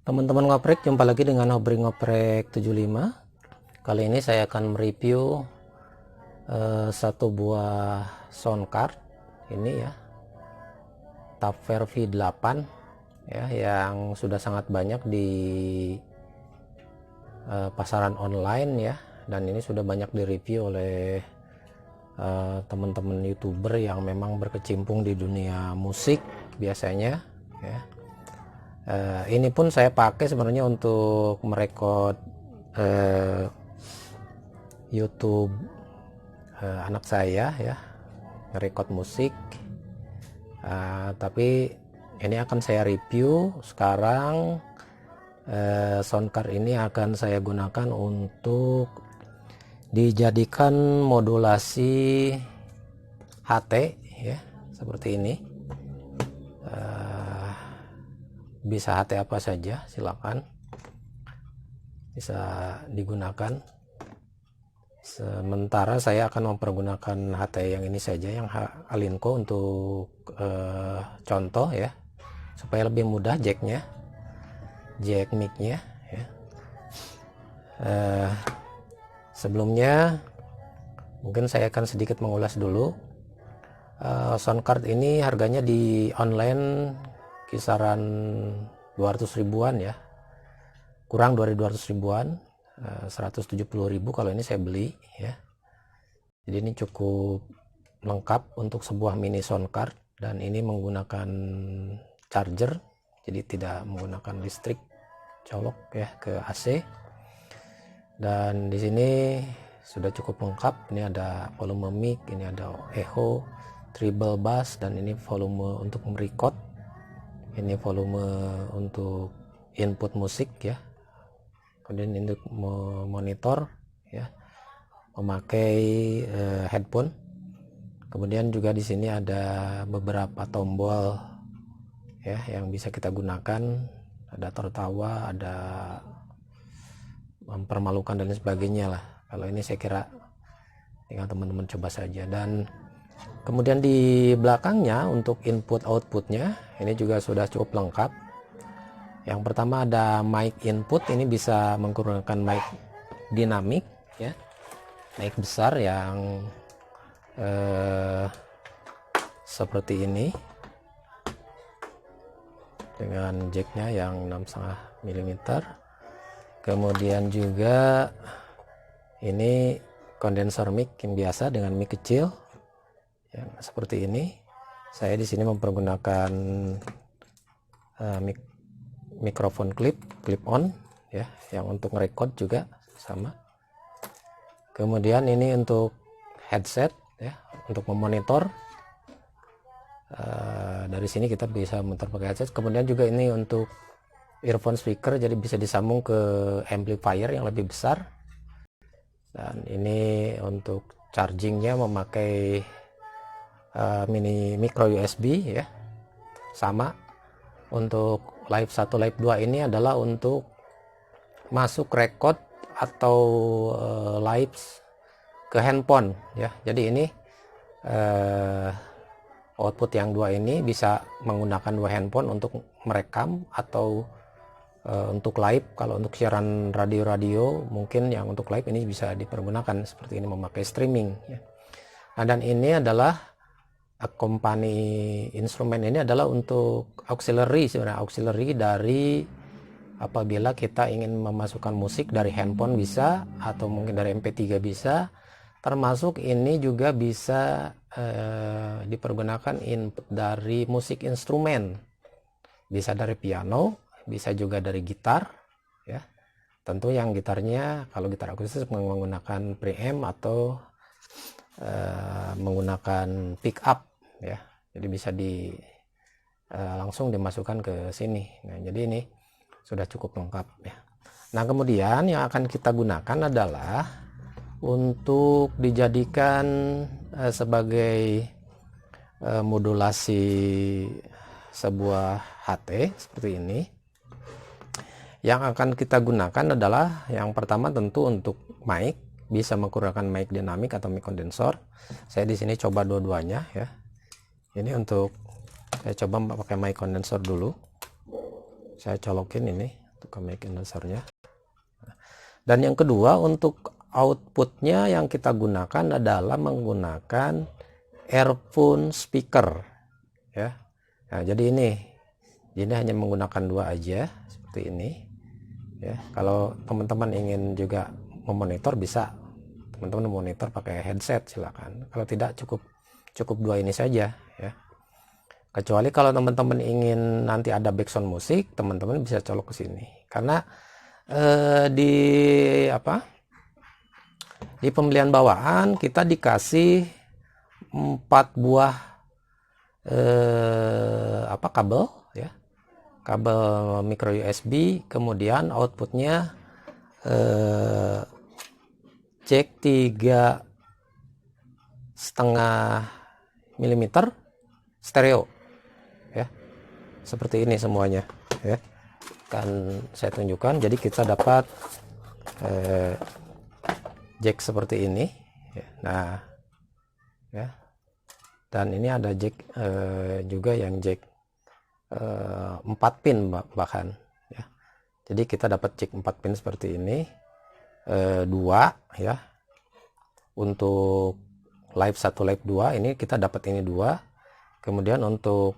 Teman-teman ngoprek, jumpa lagi dengan Hobri Ngoprek 75. Kali ini saya akan mereview satu buah sound card ini ya, Tapfer V8 ya, yang sudah sangat banyak di pasaran online ya, dan ini sudah banyak direview oleh teman-teman YouTuber yang memang berkecimpung di dunia musik biasanya ya. Ini pun saya pakai sebenarnya untuk merekod YouTube anak saya ya, merekod musik. Tapi ini akan saya review sekarang. Sound card ini akan saya gunakan untuk dijadikan modulasi HT ya, seperti ini. Bisa HT apa saja, silakan, bisa digunakan. Sementara saya akan mempergunakan HT yang ini saja, yang Alinco untuk contoh ya, supaya lebih mudah jack mic-nya ya. Sebelumnya mungkin saya akan sedikit mengulas dulu. Sound card ini harganya di online kisaran 200 ribuan ya, kurang dari 200 ribuan, 170.000 kalau ini saya beli ya. Jadi ini cukup lengkap untuk sebuah mini sound card, dan ini menggunakan charger, jadi tidak menggunakan listrik colok ya ke AC. Dan di sini sudah cukup lengkap. Ini ada volume mic, ini ada echo, treble bass, dan ini volume untuk merecord. Ini volume untuk input musik ya. Kemudian untuk monitor ya, memakai headphone. Kemudian juga di sini ada beberapa tombol ya yang bisa kita gunakan. Ada tertawa, ada mempermalukan dan sebagainya lah. Kalau ini saya kira tinggal teman-teman coba saja. Dan kemudian di belakangnya untuk input outputnya ini juga sudah cukup lengkap. Yang pertama ada mic input, ini bisa menggunakan mic dinamik ya, mic besar yang seperti ini dengan jacknya yang 6,5 mm. Kemudian juga ini kondensor mic yang biasa dengan mic kecil yang seperti ini. Saya di sini mempergunakan mikrofon clip on ya, yang untuk ngerekord juga sama. Kemudian ini untuk headset ya, untuk memonitor. Dari sini kita bisa memutar pakai headset. Kemudian juga ini untuk earphone speaker, jadi bisa disambung ke amplifier yang lebih besar. Dan ini untuk chargingnya memakai mini micro USB ya, sama. Untuk live 1 live 2 ini adalah untuk masuk record atau live ke handphone ya. Jadi ini output yang dua ini bisa menggunakan dua handphone untuk merekam atau untuk live. Kalau untuk siaran radio mungkin yang untuk live ini bisa dipergunakan seperti ini, memakai streaming ya. Nah, dan ini adalah company instrumen, ini adalah untuk auxiliary, sebenarnya auxiliary dari apabila kita ingin memasukkan musik dari handphone bisa, atau mungkin dari MP3 bisa. Termasuk ini juga bisa dipergunakan input dari musik instrumen, bisa dari piano, bisa juga dari gitar ya. Tentu yang gitarnya, kalau gitar akustis menggunakan preamp atau menggunakan pick up ya, jadi bisa langsung dimasukkan ke sini. Nah, jadi ini sudah cukup lengkap ya. Nah, kemudian yang akan kita gunakan adalah untuk dijadikan sebagai modulasi sebuah HT seperti ini. Yang akan kita gunakan adalah yang pertama tentu untuk mic, bisa menggunakan mic dinamik atau mic kondensor. Saya di sini coba dua-duanya ya. Ini untuk saya coba pakai mic kondensor dulu. Saya colokin ini untuk ke mic enhancernya. Dan yang kedua, untuk outputnya yang kita gunakan adalah menggunakan earphone speaker ya. Nah, jadi ini hanya menggunakan dua aja seperti ini ya. Kalau teman-teman ingin juga memonitor, bisa teman-teman monitor pakai headset, silakan. Kalau tidak, cukup dua ini saja ya. Kecuali kalau teman-teman ingin nanti ada background musik, teman-teman bisa colok ke sini. Karena di pembelian bawaan kita dikasih 4 buah kabel ya, kabel micro USB, kemudian outputnya jack 3,5 mm stereo ya, seperti ini semuanya ya. Kan saya tunjukkan, jadi kita dapat jack seperti ini ya. Nah ya, dan ini ada jack juga yang jack 4 pin bahkan ya. Jadi kita dapat jack 4 pin seperti ini, 2 ya, untuk live 1 live 2 ini kita dapat ini 2. Kemudian untuk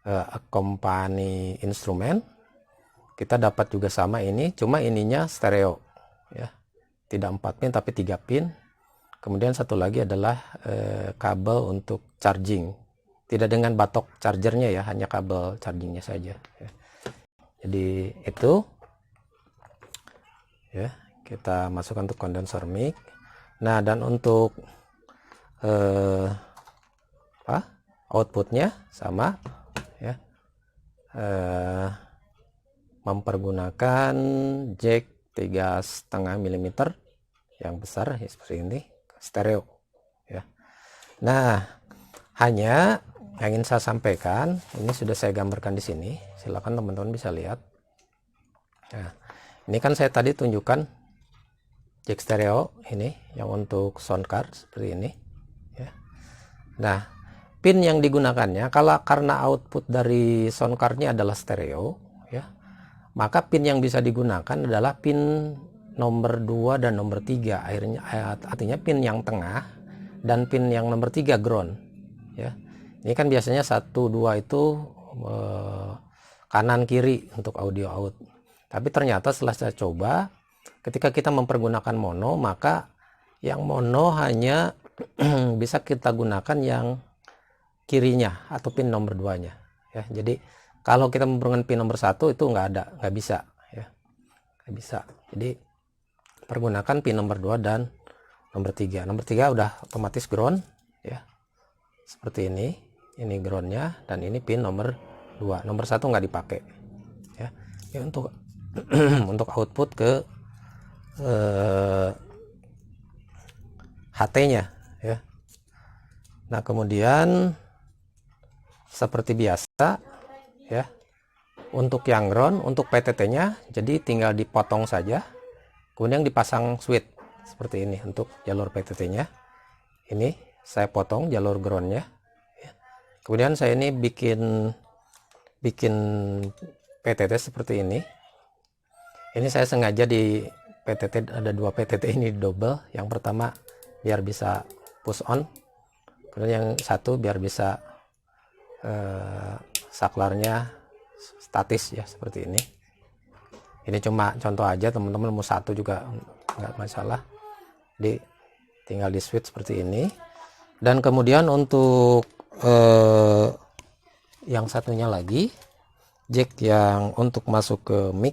accompany instrumen kita dapat juga sama ini, cuma ininya stereo ya, tidak 4 pin tapi 3 pin. Kemudian satu lagi adalah kabel untuk charging, tidak dengan batok chargernya ya, hanya kabel chargingnya saja ya. Jadi itu ya, kita masukkan untuk kondenser mic. Nah, dan untuk outputnya sama ya, mempergunakan jack 3,5 mm yang besar ya, seperti ini, stereo ya. Nah, hanya yang ingin saya sampaikan, ini sudah saya gambarkan di sini, silakan teman-teman bisa lihat. Nah, ini kan saya tadi tunjukkan jack stereo ini yang untuk sound card seperti ini ya. Nah, pin yang digunakannya, karena output dari sound cardnya adalah stereo ya, maka pin yang bisa digunakan adalah pin nomor 2 dan nomor 3. Artinya pin yang tengah dan pin yang nomor 3 ground ya. Ini kan biasanya 1, 2 itu kanan kiri untuk audio out. Tapi ternyata setelah saya coba, ketika kita mempergunakan mono, maka yang mono hanya bisa kita gunakan yang kirinya atau pin nomor 2-nya ya. Jadi kalau kita mempergunakan pin nomor 1 itu nggak bisa ya, nggak bisa. Jadi pergunakan pin nomor 2 dan nomor 3. Nomor 3 udah otomatis ground ya, seperti ini groundnya, dan ini pin nomor 2. Nomor 1 nggak dipakai ya. Ini untuk untuk output ke HT-nya ya. Nah, kemudian seperti biasa ya, untuk yang ground, untuk PTT-nya jadi tinggal dipotong saja, kemudian dipasang switch seperti ini. Untuk jalur PTT-nya ini saya potong jalur groundnya ya. Kemudian saya ini bikin PTT seperti ini. Ini saya sengaja di PTT ada 2 PTT ini double. Yang pertama biar bisa push on, kemudian yang satu biar bisa saklarnya statis ya, seperti ini. Ini cuma contoh aja, teman-teman mau satu juga nggak masalah. Jadi tinggal di switch seperti ini. Dan kemudian untuk yang satunya lagi, jack yang untuk masuk ke mic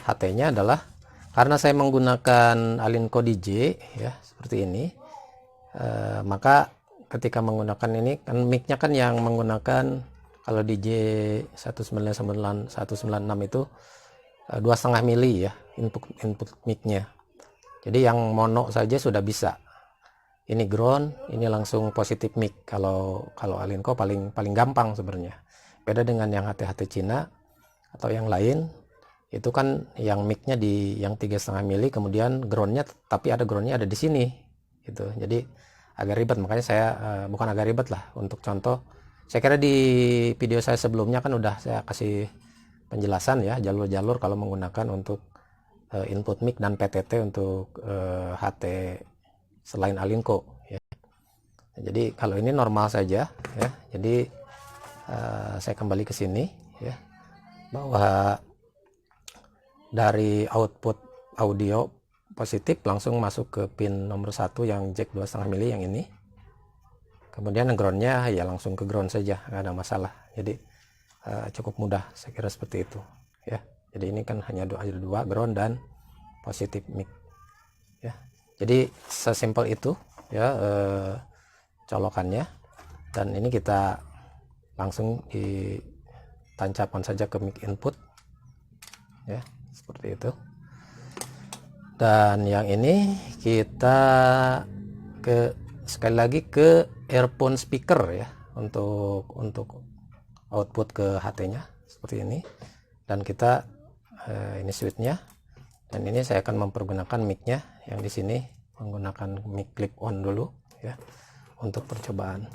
HT-nya adalah, karena saya menggunakan Alinco DJ ya seperti ini, maka ketika menggunakan ini kan mic-nya kan yang menggunakan, kalau DJ 196 itu 2,5 mili ya input mic-nya. Jadi yang mono saja sudah bisa. Ini ground, ini langsung positif mic. Kalau Alinco paling gampang sebenarnya. Beda dengan yang HT-HT Cina atau yang lain, itu kan yang mic-nya di yang 3,5 mili, kemudian ground-nya, tapi ada ground-nya ada di sini gitu. Jadi agak ribet, makanya saya bukan agak ribet lah, untuk contoh Saya kira di video saya sebelumnya kan udah saya kasih penjelasan ya, jalur-jalur kalau menggunakan untuk input mic dan PTT untuk HT selain Alinco ya. Jadi kalau ini normal saja ya. Jadi saya kembali ke sini ya, bahwa dari output audio positif langsung masuk ke pin nomor 1 yang jack 2,5 mili yang ini. Kemudian groundnya ya langsung ke ground saja, nggak ada masalah. Jadi cukup mudah, saya kira seperti itu ya. Jadi ini kan hanya dua ground dan positif mic ya. Jadi sesimpel itu ya colokannya. Dan ini kita langsung ditancapkan saja ke mic input ya, seperti itu. Dan yang ini kita sekali lagi ke earphone speaker ya, untuk output ke HT-nya seperti ini. Dan kita ini switch-nya, dan ini saya akan mempergunakan mic-nya yang di sini menggunakan mic clip on dulu ya untuk percobaan.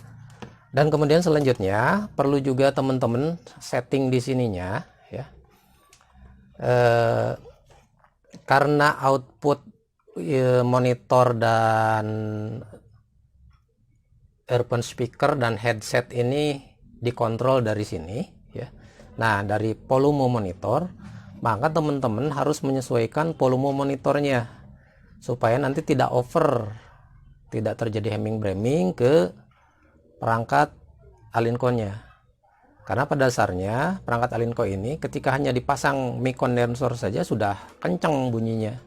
Dan kemudian selanjutnya perlu juga teman-teman setting di sininya ya, karena output monitor dan earphone speaker dan headset ini dikontrol dari sini ya. Nah, dari volume monitor, maka teman-teman harus menyesuaikan volume monitornya supaya nanti tidak over, tidak terjadi hemming bremming ke perangkat Alinco-nya. Karena pada dasarnya perangkat Alinco ini ketika hanya dipasang mic kondensor saja sudah kencang bunyinya.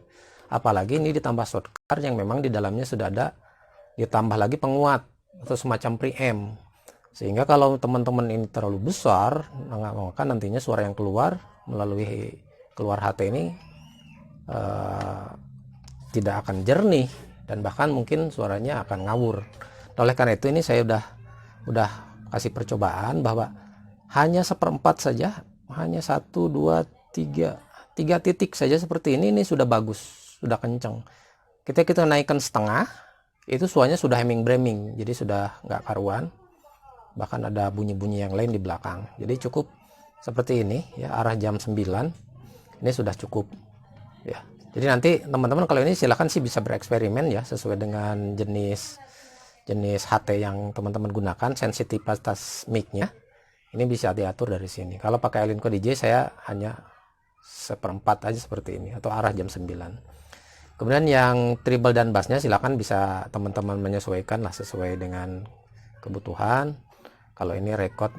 Apalagi ini ditambah shortcut yang memang di dalamnya sudah ada ditambah lagi penguat atau semacam preamp. Sehingga kalau teman-teman ini terlalu besar, maka nantinya suara yang keluar melalui keluar HT ini tidak akan jernih dan bahkan mungkin suaranya akan ngawur. Oleh karena itu ini saya udah kasih percobaan bahwa hanya 1/4 saja, hanya 1, 2, 3 titik saja seperti ini sudah bagus, sudah kencang. Kita naikkan setengah, itu suaranya sudah hemming bremming, jadi sudah nggak karuan, bahkan ada bunyi-bunyi yang lain di belakang. Jadi cukup seperti ini ya, arah jam 9 ini sudah cukup ya. Jadi nanti teman-teman kalau ini silahkan sih bisa bereksperimen ya, sesuai dengan jenis HT yang teman-teman gunakan, sensitivitas mic-nya ini bisa diatur dari sini. Kalau pakai Alinco DJ saya hanya 1/4 aja seperti ini, atau arah jam 9. Kemudian yang treble dan bassnya silahkan bisa teman-teman menyesuaikan lah sesuai dengan kebutuhan. Kalau ini record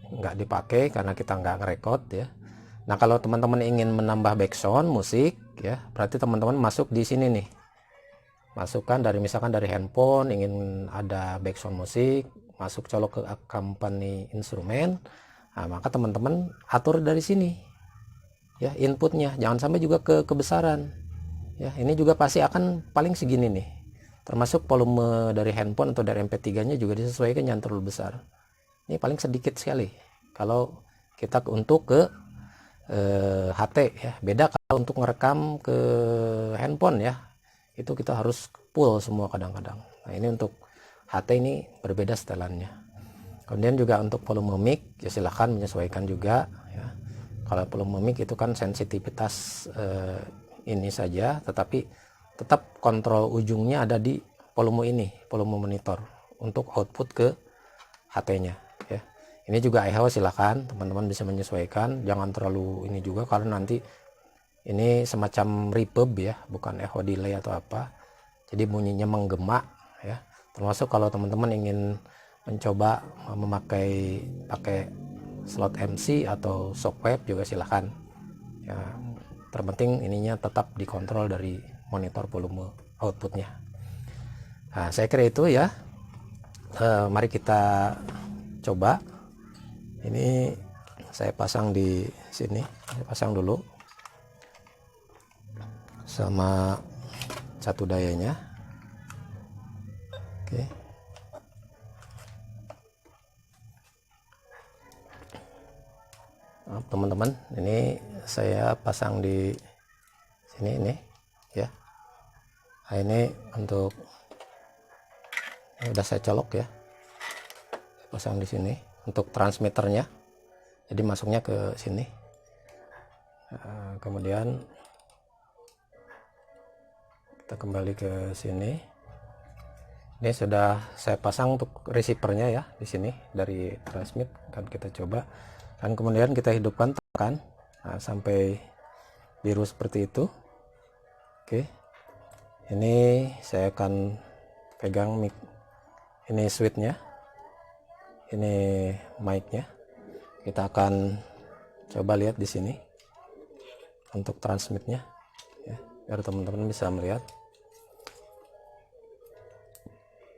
nggak dipakai karena kita nggak ngerekod ya. Nah, kalau teman-teman ingin menambah background musik ya, berarti teman-teman masuk di sini nih. Masukkan misalkan dari handphone ingin ada background musik, masuk colok ke company instrumen. Nah, maka teman-teman atur dari sini ya inputnya, jangan sampai juga kebesaran ya. Ini juga pasti akan paling segini nih, termasuk volume dari handphone atau dari MP3 nya juga disesuaikan, jangan terlalu besar. Ini paling sedikit sekali kalau kita untuk ke HT ya. Beda kalau untuk ngerekam ke handphone ya, itu kita harus full semua kadang-kadang. Nah, ini untuk HT ini berbeda setelannya. Kemudian juga untuk volume mic ya silahkan menyesuaikan juga ya. Kalau volume mic itu kan sensitivitas ini saja, tetapi tetap kontrol ujungnya ada di volume ini, volume monitor untuk output ke HT-nya ya. Ini juga echo silahkan teman-teman bisa menyesuaikan, jangan terlalu ini juga karena nanti ini semacam reverb ya, bukan echo delay atau apa. Jadi bunyinya menggema ya. Termasuk kalau teman-teman ingin mencoba pakai slot MC atau shockwave juga silahkan ya. Terpenting ininya tetap dikontrol dari monitor volume outputnya. Nah, saya kira itu ya. Mari kita coba. Ini saya pasang di sini, saya pasang dulu sama satu dayanya. Oke. Teman-teman, ini saya pasang di sini ini ya. Nah, ini untuk udah saya colok ya, pasang di sini untuk transmitternya, jadi masuknya ke sini. Kemudian kita kembali ke sini. Ini sudah saya pasang untuk receivernya ya di sini dari transmit. Kan kita coba, dan kemudian kita hidupkan, tekan sampai biru seperti itu. Oke, ini saya akan pegang mic, ini switchnya, ini mic-nya. Kita akan coba lihat di sini untuk transmitnya ya, biar teman-teman bisa melihat.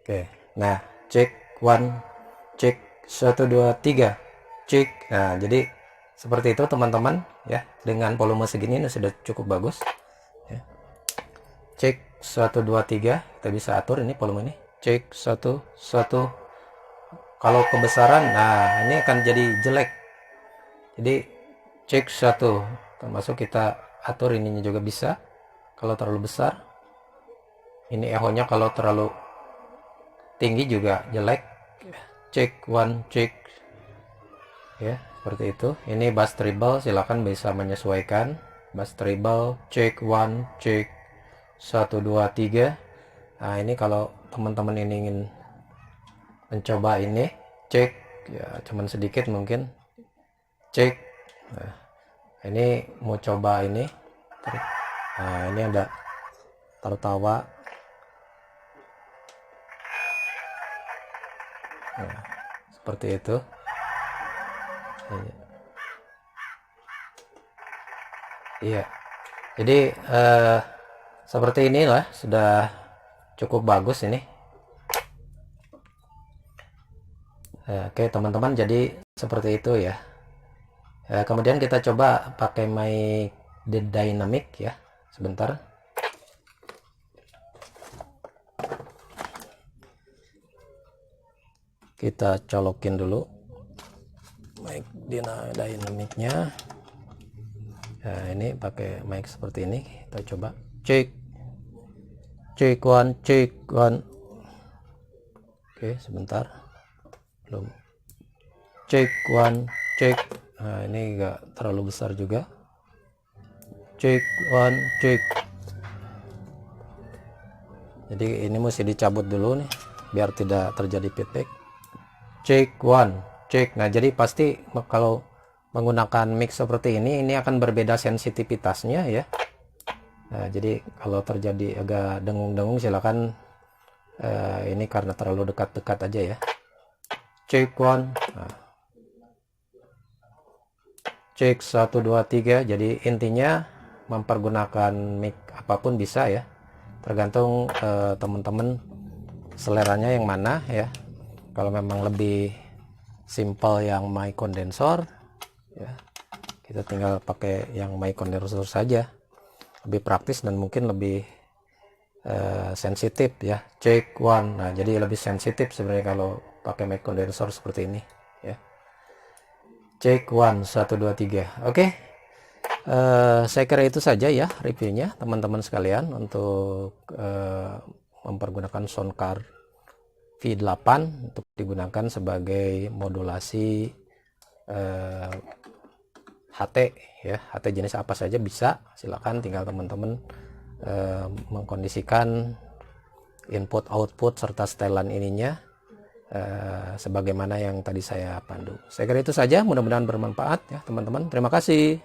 Oke, nah cek 1, cek 1 2 3, cek. Nah, jadi seperti itu teman-teman ya, dengan volume segini ini sudah cukup bagus ya. Cek 1 2 3, kita bisa atur ini volume ini. Cek 1 1. Kalau kebesaran, nah ini akan jadi jelek. Jadi cek 1, termasuk kita atur ininya juga bisa. Kalau terlalu besar, ini echo-nya kalau terlalu tinggi juga jelek. Cek 1, cek ya, seperti itu. Ini bass treble, silakan bisa menyesuaikan bass treble. Cek 1, cek 1 2 3. Nah, ini kalau teman-teman ini ingin mencoba ini, cek ya, cuman sedikit mungkin. Cek. Nah, ini mau coba ini. Nah, ini ada tertawa. Nah, seperti itu. Iya. Jadi seperti inilah, sudah cukup bagus ini. Oke teman-teman, jadi seperti itu ya. Kemudian kita coba pakai mic dynamic ya, sebentar. Kita colokin dulu mic dynamicnya. Nah, ini pakai mic seperti ini. Kita coba cek 1, cek 1. Oke, sebentar, belum. Cek 1, cek. Nah, ini enggak terlalu besar juga. Cek 1, cek. Jadi ini mesti dicabut dulu nih biar tidak terjadi feedback. Cek 1, cek. Nah, jadi pasti kalau menggunakan mic seperti ini akan berbeda sensitivitasnya ya. Nah, jadi kalau terjadi agak dengung-dengung, silakan ini karena terlalu dekat-dekat aja ya. Cek 1. Nah, cek 1 2 3. Jadi intinya mempergunakan mic apapun bisa ya, tergantung teman-teman seleranya yang mana ya. Kalau memang lebih simple yang mic kondensor ya, kita tinggal pakai yang mic kondensor saja, lebih praktis dan mungkin lebih sensitif ya. Cek 1. Nah, jadi lebih sensitif sebenarnya kalau pakai mic kondensor seperti ini ya. Cek 1 1 2 3. Oke, saya kira itu saja ya reviewnya teman-teman sekalian untuk mempergunakan sound card V8 untuk digunakan sebagai modulasi HT ya. HT jenis apa saja bisa, silakan tinggal teman-teman mengkondisikan input output serta setelan ininya sebagaimana yang tadi saya pandu. Saya kira itu saja, mudah-mudahan bermanfaat ya teman-teman. Terima kasih.